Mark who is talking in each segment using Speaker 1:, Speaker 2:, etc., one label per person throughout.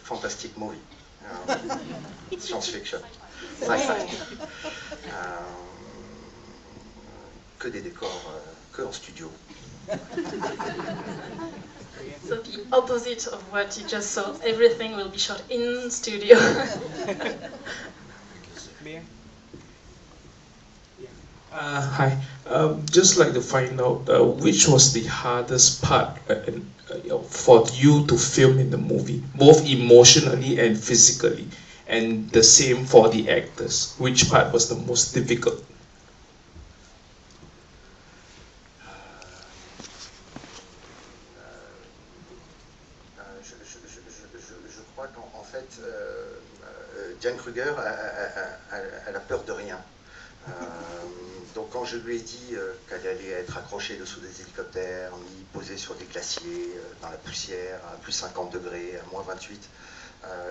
Speaker 1: Fantastic movie, science fiction, sci-fi, que des décors, que en studio.
Speaker 2: So the opposite of what you just saw, everything will be shot in studio.
Speaker 3: Hi. Just like to find out which was the hardest part for you to film in the movie, both emotionally and physically, and the same for the actors. Which part was the most difficult?
Speaker 1: Je crois qu'en fait, Diane Kruger, elle a peur de rien. Donc quand je lui ai dit qu'elle allait être accrochée dessous des hélicoptères, mis posée sur des glaciers, dans la poussière, à plus 50 degrés, à moins 28,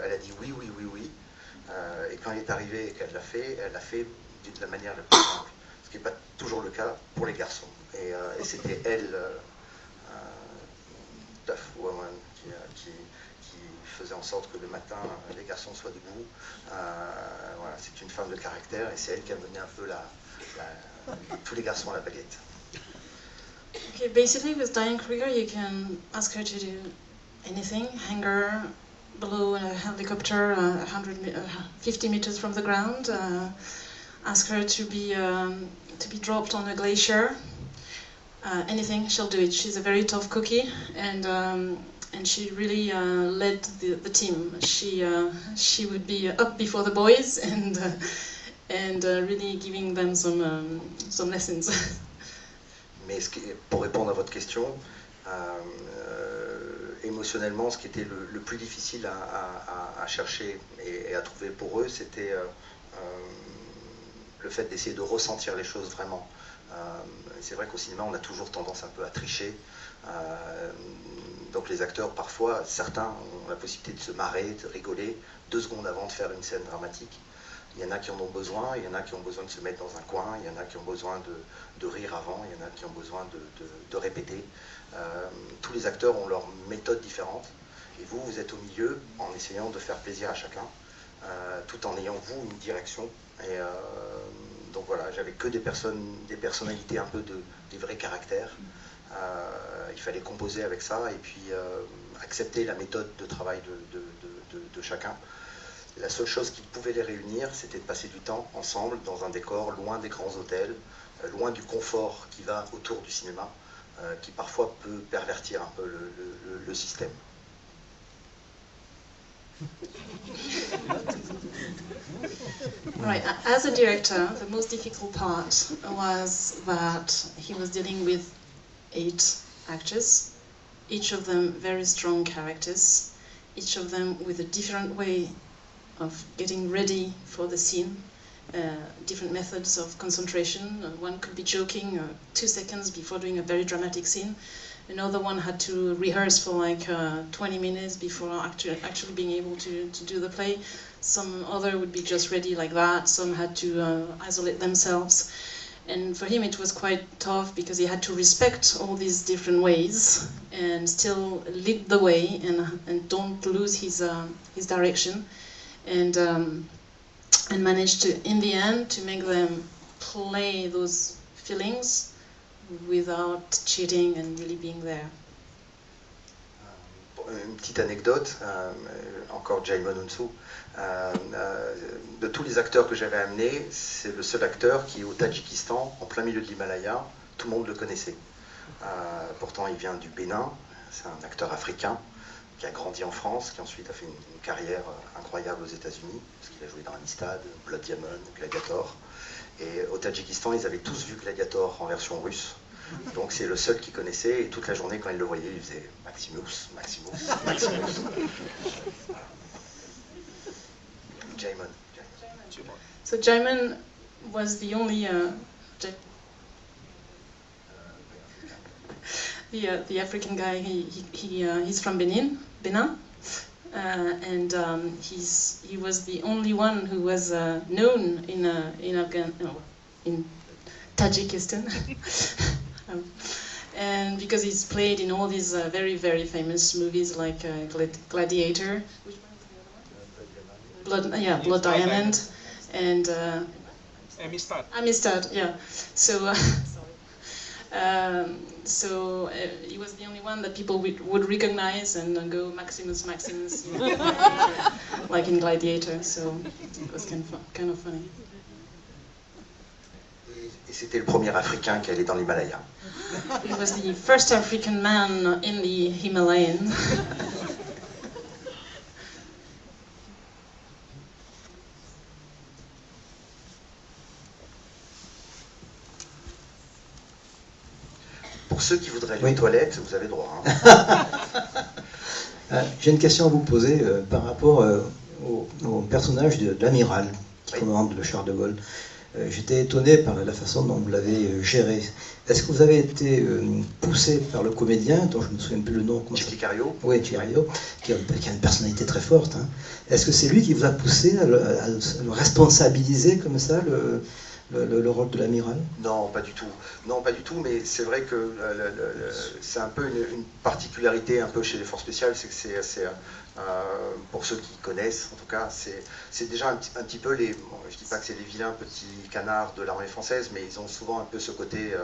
Speaker 1: elle a dit oui, oui, oui, oui. Et quand elle est arrivée et qu'elle l'a fait de la manière la plus simple. Ce qui n'est pas toujours le cas pour les garçons. Et c'était elle, Tough Woman, qui faisait en sorte que le matin, les garçons soient debout. Voilà, c'est une femme de caractère et c'est elle qui a mené un peu tous les garçons à la baguette.
Speaker 2: Okay, basically with Diane Kruger, you can ask her to do anything, hang her below a helicopter 50 meters from the ground, ask her to be dropped on a glacier, anything, she'll do it. She's a very tough cookie, and she really led the team. She would be up before the boys and really giving them some lessons.
Speaker 1: Mais pour répondre à votre question, émotionnellement, ce qui était le plus difficile à chercher et à trouver pour eux, c'était le fait d'essayer de ressentir les choses vraiment. C'est vrai qu'au cinéma, on a toujours tendance un peu à tricher. Donc les acteurs, parfois, certains ont la possibilité de se marrer, de rigoler 2 secondes avant de faire une scène dramatique. Il y en a qui en ont besoin, il y en a qui ont besoin de se mettre dans un coin, il y en a qui ont besoin de rire avant, il y en a qui ont besoin de répéter. Tous les acteurs ont leur méthode différente. Et vous, vous êtes au milieu en essayant de faire plaisir à chacun, tout en ayant, vous, une direction. Et donc voilà, j'avais que des personnalités un peu des vrais caractères. Il fallait composer avec ça et puis accepter la méthode de travail de chacun. La seule chose qui pouvait les réunir, c'était de passer du temps ensemble dans un décor loin des grands hôtels, loin du confort qui va autour du cinéma, qui parfois peut pervertir un peu le système.
Speaker 2: Right, as a director, the most difficult part was that he was dealing with 8 actors, each of them very strong characters, each of them with a different way of getting ready for the scene, different methods of concentration. One could be joking 2 seconds before doing a very dramatic scene. Another one had to rehearse for like 20 minutes before actually being able to do the play. Some other would be just ready like that. Some had to isolate themselves. And for him it was quite tough because he had to respect all these different ways and still lead the way and don't lose his direction. And managed to, in the end, to make them play those feelings without cheating and really being there.
Speaker 1: Une petite anecdote, encore Jaimon Hunsu, de tous les acteurs que j'avais amenés, c'est le seul acteur qui est au Tadjikistan, en plein milieu de l'Himalaya, tout le monde le connaissait. Pourtant il vient du Bénin, c'est un acteur africain, qui a grandi en France, qui ensuite a fait une carrière incroyable aux États-Unis, parce qu'il a joué dans Amistad, Blood Diamond, Gladiator. Et au Tadjikistan, ils avaient tous vu Gladiator en version russe. Donc c'est le seul qui connaissait, et toute la journée, quand il le voyait, il faisait Maximus, Maximus, Maximus. Jaimon.
Speaker 2: So Jaimon was the only the African guy. He's from Benin, and he was the only one who was known in Tajikistan. and because he's played in all these very, very famous movies like Gladiator, which one was the other one? Blood Diamond, and Amistad, yeah. So, he was the only one that people would recognize and go Maximus, Maximus, you know, like in Gladiator. So it was kind of funny.
Speaker 1: Et c'était le premier Africain qui allait dans l'Himalaya.
Speaker 2: He was the first African man in the Himalayan.
Speaker 1: Pour ceux qui voudraient aller aux toilettes, vous avez droit. Hein.
Speaker 4: J'ai une question à vous poser par rapport au personnage de l'amiral qui commande le char de Gaulle. J'étais étonné par la façon dont vous l'avez géré. Est-ce que vous avez été poussé par le comédien, dont je ne me souviens plus le nom?
Speaker 1: Tchéky Karyo.
Speaker 4: Oui, Tchéky Karyo, qui a une personnalité très forte. Hein. Est-ce que c'est lui qui vous a poussé à le responsabiliser comme ça, le rôle de l'amiral?
Speaker 1: Non, pas du tout. Non, pas du tout, mais c'est vrai que c'est un peu une particularité un peu chez les forces spéciales, c'est que c'est pour ceux qui connaissent, en tout cas, c'est déjà un petit peu les... Bon, je dis pas que c'est les vilains petits canards de l'armée française, mais ils ont souvent un peu ce côté...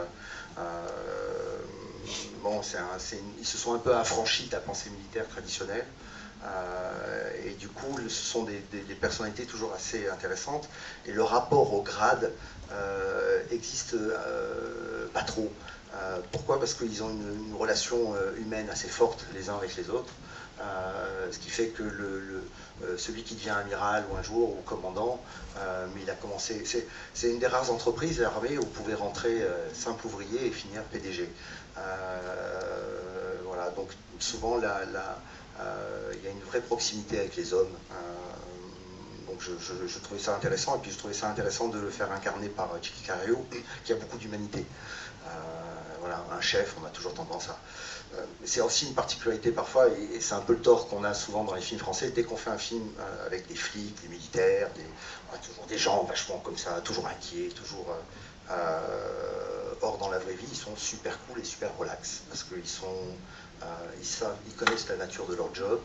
Speaker 1: bon, ils se sont un peu affranchis de la pensée militaire traditionnelle. Et du coup, ce sont des personnalités toujours assez intéressantes. Et le rapport au grade existe pas trop. Pourquoi? Parce qu'ils ont une relation humaine assez forte les uns avec les autres. Ce qui fait que celui qui devient amiral ou un jour ou commandant, mais il a commencé. C'est une des rares entreprises, l'armée, où vous pouvez rentrer simple ouvrier et finir PDG. Voilà, donc souvent il y a une vraie proximité avec les hommes. Donc je trouvais ça intéressant, et puis je trouvais ça intéressant de le faire incarner par Tchéky Karyo, qui a beaucoup d'humanité. Voilà, un chef, on a toujours tendance à... c'est aussi une particularité parfois, et c'est un peu le tort qu'on a souvent dans les films français, dès qu'on fait un film avec des flics, des militaires, toujours des gens vachement comme ça, toujours inquiets, toujours... or dans la vraie vie, ils sont super cool et super relax, parce qu'ils ils connaissent la nature de leur job.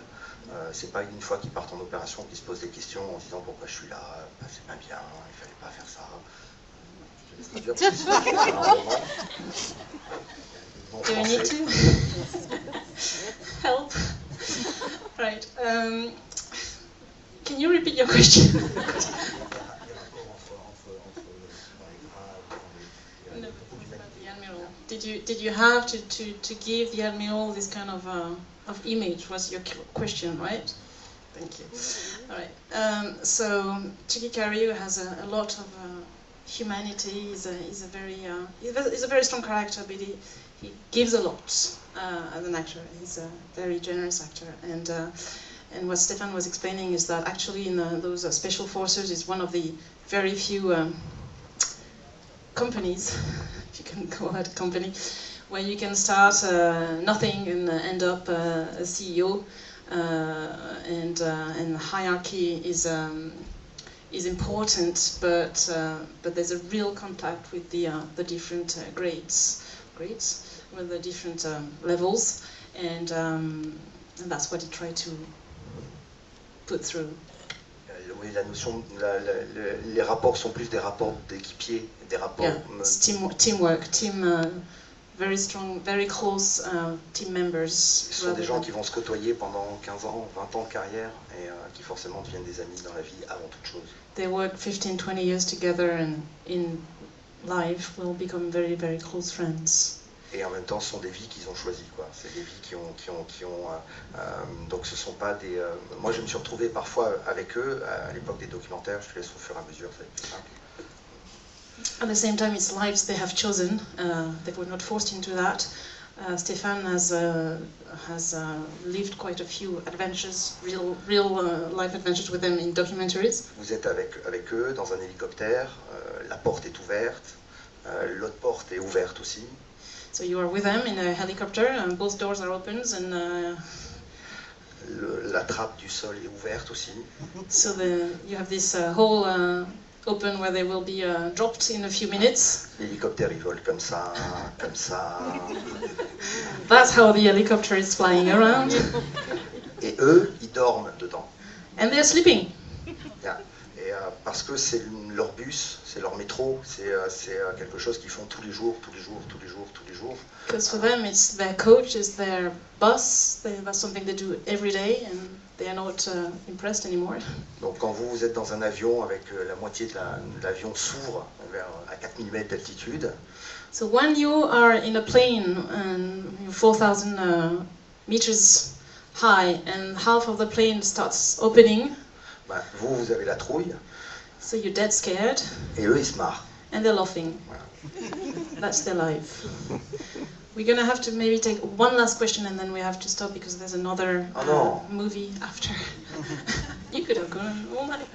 Speaker 1: C'est pas une fois qu'ils partent en opération qu'ils se posent des questions en se disant pourquoi je suis là, c'est pas bien, il fallait pas faire ça.
Speaker 2: Do we need to help? Right. Can you repeat your question? Did you have to give the admiral this kind of image? Was your question, right? Thank you. All right. So Tchéky Karyo has a lot of humanity. He's a very strong character, but he gives a lot as an actor. He's a very generous actor, and what Stefan was explaining is that actually in those special forces is one of the very few companies, if you can call it a company, where you can start nothing and end up a CEO, and hierarchy is important, but there's a real contact with the different grades, with the different levels, and that's what he tried to put through.
Speaker 1: Oui, la notion, les rapports sont plus des rapports d'équipiers, des rapports...
Speaker 2: Yeah, it's teamwork, very strong, very close team members.
Speaker 1: Ce sont des gens qui vont se côtoyer pendant 15 ans, 20 ans de carrière, et qui forcément deviennent des amis dans la vie avant toute chose.
Speaker 2: They work 15-20 years together, and in life will become very, very close friends.
Speaker 1: Et en même temps, ce sont des vies qu'ils ont choisies, quoi. C'est des vies qui ont donc ce sont pas des... moi, je me suis retrouvé parfois avec eux, à l'époque des documentaires, je te laisse au fur et à mesure, c'est plus simple.
Speaker 2: At the same time, it's lives they have chosen. They were not forced into that. Stefan has lived quite a few adventures, real life adventures with them in documentaries.
Speaker 1: Vous êtes avec eux dans un hélicoptère, la porte est ouverte, l'autre porte est ouverte aussi.
Speaker 2: So you are with them in a helicopter, and both doors are open, and
Speaker 1: la trappe du sol est ouverte aussi.
Speaker 2: So you have this whole open where they will be dropped in a few minutes.
Speaker 1: L'hélicoptère, il vole comme ça, comme ça.
Speaker 2: That's how the helicopter is flying around.
Speaker 1: Et eux, ils dorment dedans.
Speaker 2: And they're sleeping.
Speaker 1: Bien. Et parce que c'est leur bus, c'est leur métro, c'est quelque chose qu'ils font tous les jours, tous les jours, tous les jours, tous les jours.
Speaker 2: Because for them it's their coach, it's their bus, that's something they do every day and they are not impressed anymore.
Speaker 1: Donc quand vous êtes dans un avion avec la moitié de l'avion s'ouvre à 4000 mètres d'altitude,
Speaker 2: So when you are in a plane and you're 4,000 meters high and half of the plane starts opening,
Speaker 1: ben, vous avez la trouille
Speaker 2: so you're dead scared
Speaker 1: et eux ils se marrent.
Speaker 2: and they're laughing. That's their life. We're gonna have to maybe take one last question and then we have to stop because there's another
Speaker 1: Oh no.
Speaker 2: movie after. You could have gone all night.